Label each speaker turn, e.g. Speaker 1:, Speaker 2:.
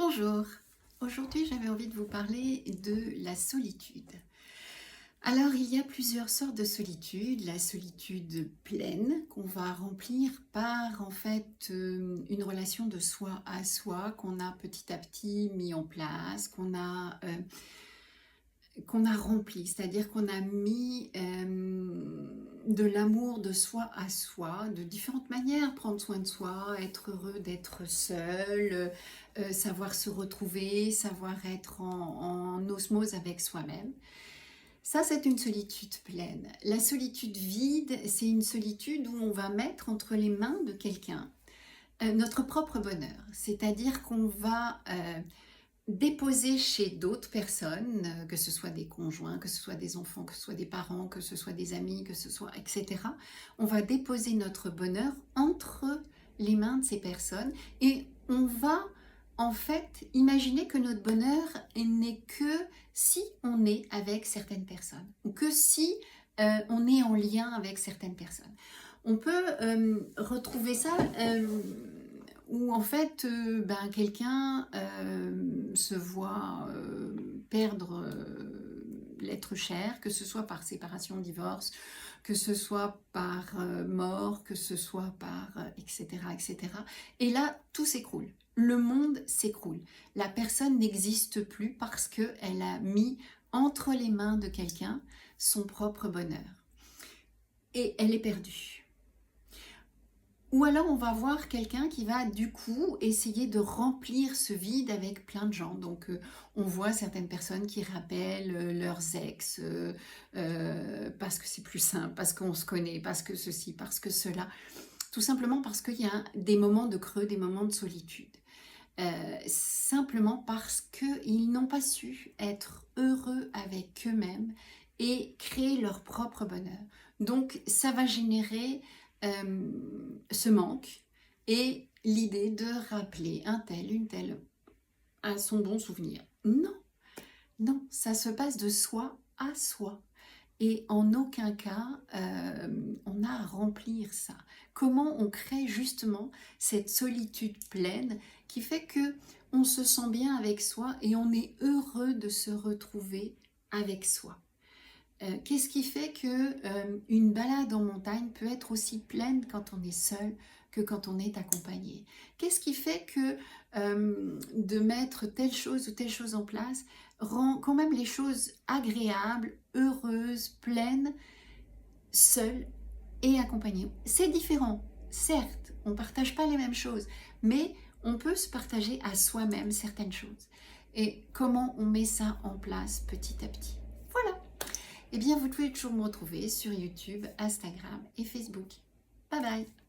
Speaker 1: Bonjour, aujourd'hui j'avais envie de vous parler de la solitude. Alors il y a plusieurs sortes de solitude, la solitude pleine qu'on va remplir par une relation de soi à soi qu'on a petit à petit mis en place, qu'on a rempli, c'est-à-dire qu'on a mis de l'amour de soi à soi, de différentes manières, prendre soin de soi, être heureux d'être seul, savoir se retrouver, savoir être en osmose avec soi-même. Ça, c'est une solitude pleine. La solitude vide, c'est une solitude où on va mettre entre les mains de quelqu'un notre propre bonheur, c'est-à-dire qu'on va déposer chez d'autres personnes, que ce soit des conjoints, que ce soit des enfants, que ce soit des parents, que ce soit des amis, que ce soit etc. On va déposer notre bonheur entre les mains de ces personnes et on va en fait imaginer que notre bonheur n'est que si on est avec certaines personnes ou que si on est en lien avec certaines personnes. On peut retrouver ça où en fait quelqu'un se voit perdre l'être cher, que ce soit par séparation, divorce, que ce soit par mort, que ce soit par etc., etc. Et là, tout s'écroule. Le monde s'écroule. La personne n'existe plus parce qu'elle a mis entre les mains de quelqu'un son propre bonheur. Et elle est perdue. Ou alors on va voir quelqu'un qui va du coup essayer de remplir ce vide avec plein de gens. Donc on voit certaines personnes qui rappellent leurs ex parce que c'est plus simple, parce qu'on se connaît, parce que ceci, parce que cela. Tout simplement parce qu'il y a des moments de creux, des moments de solitude. Simplement parce qu'ils n'ont pas su être heureux avec eux-mêmes et créer leur propre bonheur. Donc ça va générer ce manque et l'idée de rappeler un tel, une telle à son bon souvenir. Non, non, ça se passe de soi à soi. Et en aucun cas, on a à remplir ça. Comment on crée justement cette solitude pleine qui fait que on se sent bien avec soi et on est heureux de se retrouver avec soi. Qu'est-ce qui fait que une balade en montagne peut être aussi pleine quand on est seul que quand on est accompagné? Qu'est-ce qui fait que de mettre telle chose ou telle chose en place rend quand même les choses agréables, heureuses, pleines, seul et accompagné? C'est différent, certes, on ne partage pas les mêmes choses, mais on peut se partager à soi-même certaines choses. Et comment on met ça en place petit à petit? Voilà. Eh bien, vous pouvez toujours me retrouver sur YouTube, Instagram et Facebook. Bye bye!